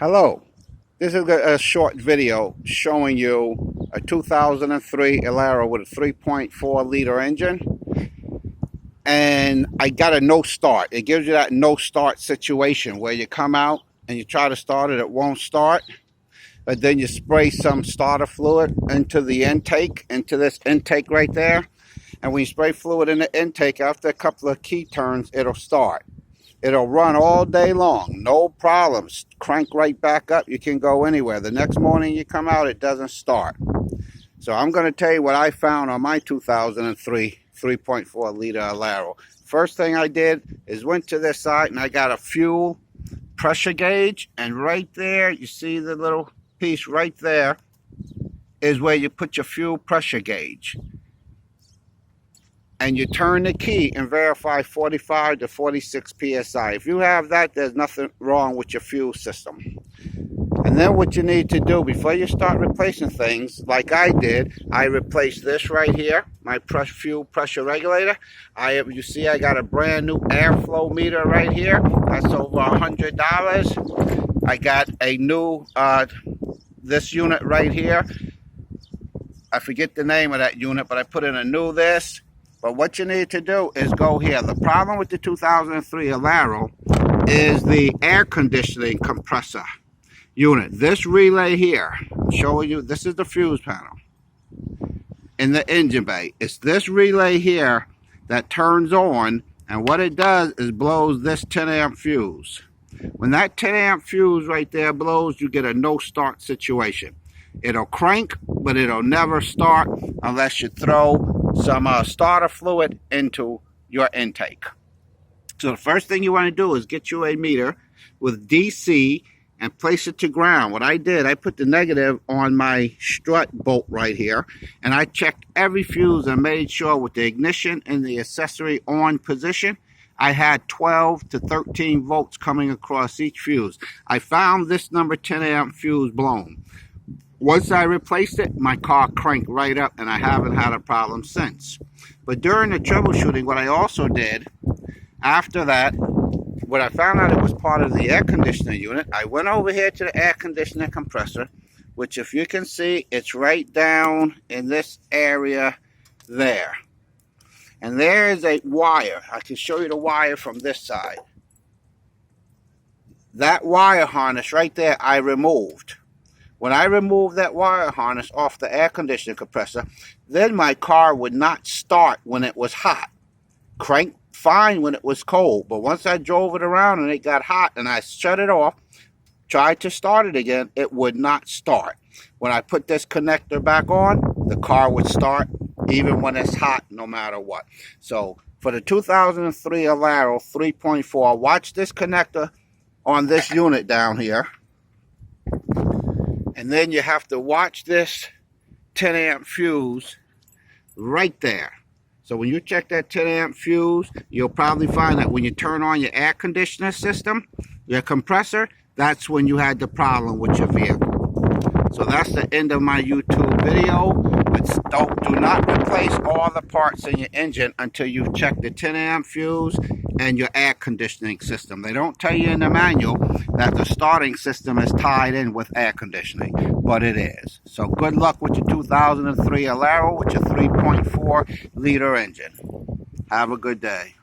Hello, this is a short video showing you a 2003 Alero with a 3.4 liter engine, and I got a no start. It gives you that no start situation where you come out and you try to start it, it won't start, but then you spray some starter fluid into the intake, into this intake right there, and when you spray fluid in the intake, after a couple of key turns, it'll start. It'll run all day long, no problems. Crank right back up, you can go anywhere. The next morning you come out, it doesn't start. So I'm going to tell you what I found on my 2003 3.4 liter Alero. First thing I did is went to this side and I got a fuel pressure gauge, and right there, you see the little piece right there is where you put your fuel pressure gauge. And you turn the key and verify 45 to 46 psi. If you have that, there's nothing wrong with your fuel system. And then what you need to do before you start replacing things, like I did, I replaced this right here, my fuel pressure regulator. You see I got a brand new airflow meter right here. That's over $100. I got a new, this unit right here. I forget the name of that unit, but I put in a new this. But what you need to do is go here. The problem with the 2003 Alero is the air conditioning compressor unit. This relay here, I'm showing you, this is the fuse panel in the engine bay. It's this relay here that turns on, and what it does is blows this 10 amp fuse. When that 10 amp fuse right there blows, you get a no start situation. It'll crank, but it'll never start unless you throw some starter fluid into your intake. So the first thing you want to do is get you a meter with DC and place it to ground. What I did, I put the negative on my strut bolt right here, and I checked every fuse and made sure with the ignition and the accessory on position, I had 12 to 13 volts coming across each fuse. I found this number 10 amp fuse blown. Once I replaced it, my car cranked right up, and I haven't had a problem since. But during the troubleshooting, what I also did, after that, when I found out it was part of the air conditioner unit, I went over here to the air conditioner compressor, which if you can see, it's right down in this area there. And there is a wire. I can show you the wire from this side. That wire harness right there, I removed. When I removed that wire harness off the air conditioner compressor, then my car would not start when it was hot. Cranked fine when it was cold, but once I drove it around and it got hot and I shut it off, tried to start it again, it would not start. When I put this connector back on, the car would start even when it's hot, no matter what. So for the 2003 Alero 3.4, watch this connector on this unit down here. And then you have to watch this 10 amp fuse right there. So when you check that 10 amp fuse, you'll probably find that when you turn on your air conditioner system, your compressor, that's when you had the problem with your vehicle. So that's the end of my YouTube video. But do not replace all the parts in your engine until you've checked the 10 amp fuse and your air conditioning system. They don't tell you in the manual that the starting system is tied in with air conditioning, but it is. So good luck with your 2003 Alero with your 3.4 liter engine. Have a good day.